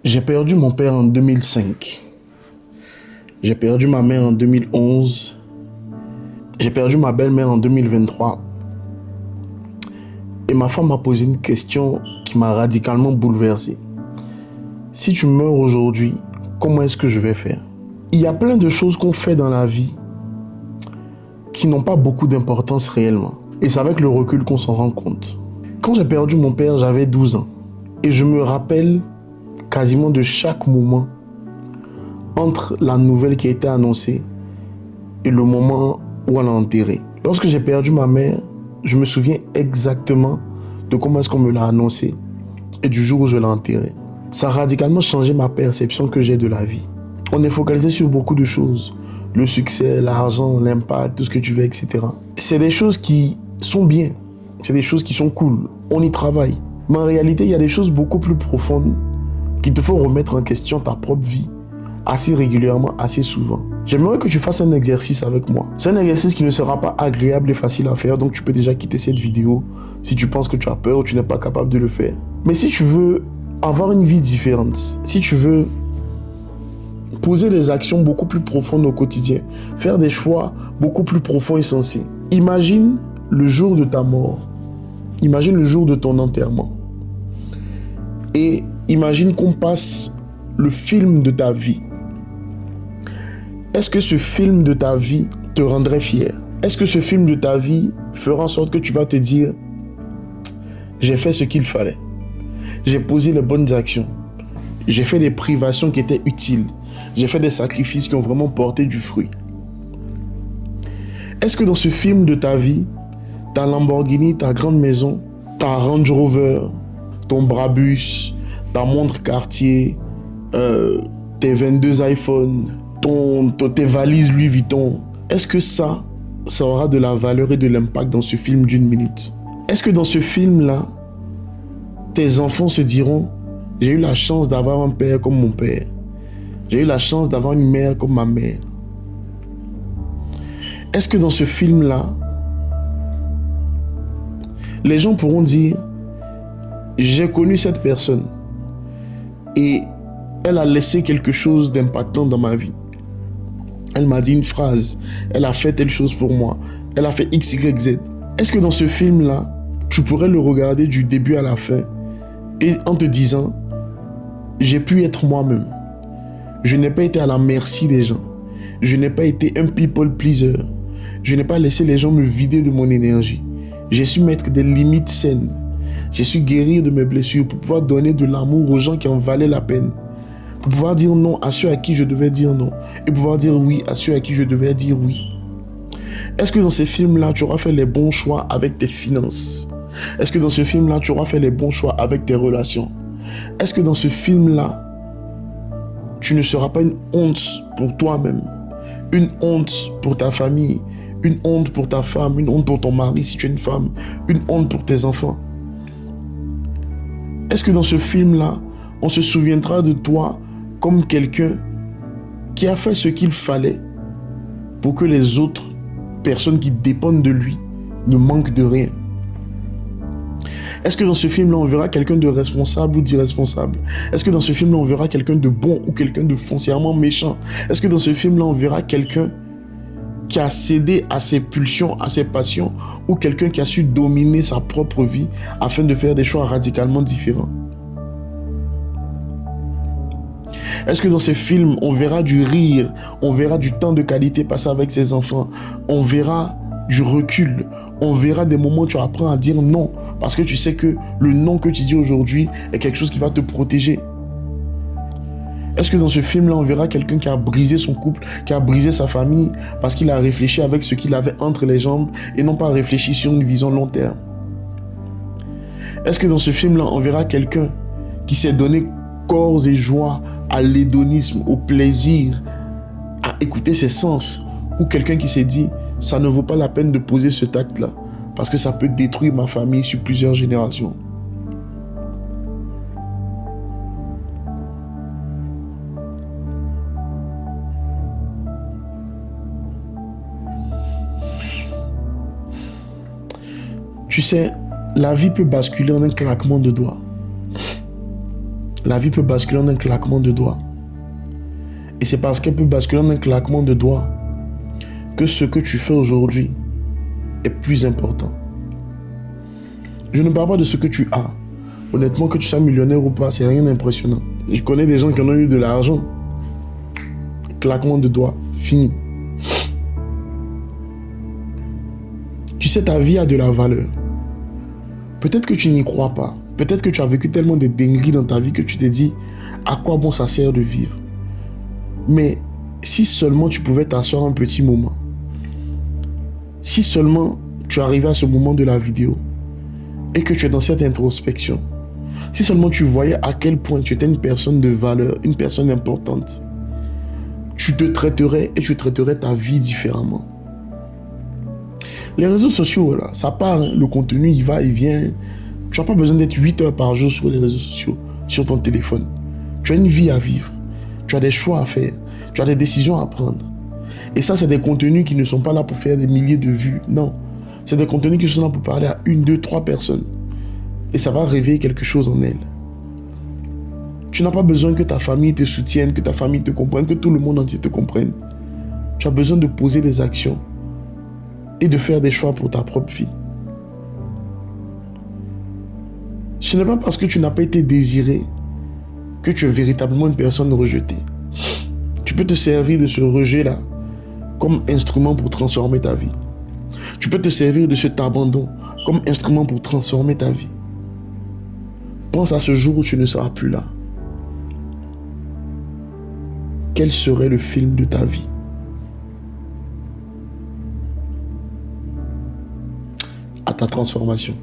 J'ai perdu mon père en 2005. J'ai perdu ma mère en 2011. J'ai perdu ma belle-mère en 2023. Et ma femme m'a posé une question qui m'a radicalement bouleversé. Si tu meurs aujourd'hui, comment est-ce que je vais faire? Il y a plein de choses qu'on fait dans la vie qui n'ont pas beaucoup d'importance réellement. Et c'est avec le recul qu'on s'en rend compte. Quand j'ai perdu mon père, j'avais 12 ans. Et je me rappelle quasiment de chaque moment entre la nouvelle qui a été annoncée et le moment où elle a enterré. Lorsque j'ai perdu ma mère, je me souviens exactement de comment est-ce qu'on me l'a annoncé et du jour où je l'ai enterré. Ça a radicalement changé ma perception que j'ai de la vie. On est focalisé sur beaucoup de choses. Le succès, l'argent, l'impact, tout ce que tu veux, etc. C'est des choses qui sont bien. C'est des choses qui sont cool. On y travaille. Mais en réalité, il y a des choses beaucoup plus profondes qui te font remettre en question ta propre vie assez régulièrement, assez souvent. J'aimerais que tu fasses un exercice avec moi. C'est un exercice qui ne sera pas agréable et facile à faire, donc tu peux déjà quitter cette vidéo si tu penses que tu as peur ou tu n'es pas capable de le faire. Mais si tu veux avoir une vie différente, si tu veux poser des actions beaucoup plus profondes au quotidien, faire des choix beaucoup plus profonds et sensés, imagine le jour de ta mort, imagine le jour de ton enterrement et imagine qu'on passe le film de ta vie. Est-ce que ce film de ta vie te rendrait fier? Est-ce que ce film de ta vie fera en sorte que tu vas te dire « J'ai fait ce qu'il fallait. J'ai posé les bonnes actions. J'ai fait des privations qui étaient utiles. J'ai fait des sacrifices qui ont vraiment porté du fruit. » Est-ce que dans ce film de ta vie, ta Lamborghini, ta grande maison, ta Range Rover, ton Brabus, ta montre Cartier, tes 22 iPhones, tes valises Louis Vuitton, est-ce que ça aura de la valeur et de l'impact dans ce film d'une minute? Est-ce que dans ce film-là, tes enfants se diront « J'ai eu la chance d'avoir un père comme mon père. J'ai eu la chance d'avoir une mère comme ma mère. » Est-ce que dans ce film-là, les gens pourront dire « J'ai connu cette personne et elle a laissé quelque chose d'impactant dans ma vie. Elle m'a dit une phrase, elle a fait telle chose pour moi, elle a fait X, Y, Z. » Est-ce que dans ce film-là, tu pourrais le regarder du début à la fin et en te disant « J'ai pu être moi-même. Je n'ai pas été à la merci des gens. Je n'ai pas été un people pleaser. Je n'ai pas laissé les gens me vider de mon énergie. J'ai su mettre des limites saines. J'ai su guérir de mes blessures pour pouvoir donner de l'amour aux gens qui en valaient la peine. Pour pouvoir dire non à ceux à qui je devais dire non. Et pouvoir dire oui à ceux à qui je devais dire oui. Est-ce que dans ces films-là, tu auras fait les bons choix avec tes finances? Est-ce que dans ce film-là, tu auras fait les bons choix avec tes relations? Est-ce que dans ce film-là, tu ne seras pas une honte pour toi-même? Une honte pour ta famille? Une honte pour ta femme? Une honte pour ton mari si tu es une femme? Une honte pour tes enfants? Est-ce que dans ce film-là, on se souviendra de toi comme quelqu'un qui a fait ce qu'il fallait pour que les autres personnes qui dépendent de lui ne manquent de rien? Est-ce que dans ce film-là, on verra quelqu'un de responsable ou d'irresponsable? Est-ce que dans ce film-là, on verra quelqu'un de bon ou quelqu'un de foncièrement méchant? Est-ce que dans ce film-là, on verra quelqu'un qui a cédé à ses pulsions, à ses passions, ou quelqu'un qui a su dominer sa propre vie afin de faire des choix radicalement différents? Est-ce que dans ces films, on verra du rire, on verra du temps de qualité passé avec ses enfants, on verra du recul, on verra des moments où tu apprends à dire non, parce que tu sais que le non que tu dis aujourd'hui est quelque chose qui va te protéger? Est-ce que dans ce film-là, on verra quelqu'un qui a brisé son couple, qui a brisé sa famille, parce qu'il a réfléchi avec ce qu'il avait entre les jambes et non pas réfléchi sur une vision long terme? Est-ce que dans ce film-là, on verra quelqu'un qui s'est donné corps et joie à l'hédonisme, au plaisir, à écouter ses sens, ou quelqu'un qui s'est dit « ça ne vaut pas la peine de poser cet acte-là, parce que ça peut détruire ma famille sur plusieurs générations ». Tu sais, la vie peut basculer en un claquement de doigts. La vie peut basculer en un claquement de doigts. Et c'est parce qu'elle peut basculer en un claquement de doigts que ce que tu fais aujourd'hui est plus important. Je ne parle pas de ce que tu as. Honnêtement, que tu sois millionnaire ou pas, c'est rien d'impressionnant. Je connais des gens qui en ont eu de l'argent. Claquement de doigts, fini. Tu sais, ta vie a de la valeur. Peut-être que tu n'y crois pas. Peut-être que tu as vécu tellement de dingueries dans ta vie que tu t'es dit, à quoi bon ça sert de vivre? Mais si seulement tu pouvais t'asseoir un petit moment, si seulement tu arrivais à ce moment de la vidéo et que tu es dans cette introspection, si seulement tu voyais à quel point tu étais une personne de valeur, une personne importante, tu te traiterais et tu traiterais ta vie différemment. Les réseaux sociaux, là, ça part, hein, le contenu, il va, il vient. Tu n'as pas besoin d'être 8 heures par jour sur les réseaux sociaux, sur ton téléphone. Tu as une vie à vivre. Tu as des choix à faire. Tu as des décisions à prendre. Et ça, c'est des contenus qui ne sont pas là pour faire des milliers de vues. Non. C'est des contenus qui sont là pour parler à 1, 2, 3 personnes. Et ça va réveiller quelque chose en elles. Tu n'as pas besoin que ta famille te soutienne, que ta famille te comprenne, que tout le monde entier te comprenne. Tu as besoin de poser des actions et de faire des choix pour ta propre vie. Ce n'est pas parce que tu n'as pas été désiré que tu es véritablement une personne rejetée. Tu peux te servir de ce rejet-là comme instrument pour transformer ta vie. Tu peux te servir de cet abandon comme instrument pour transformer ta vie. Pense à ce jour où tu ne seras plus là. Quel serait le film de ta vie? À ta transformation.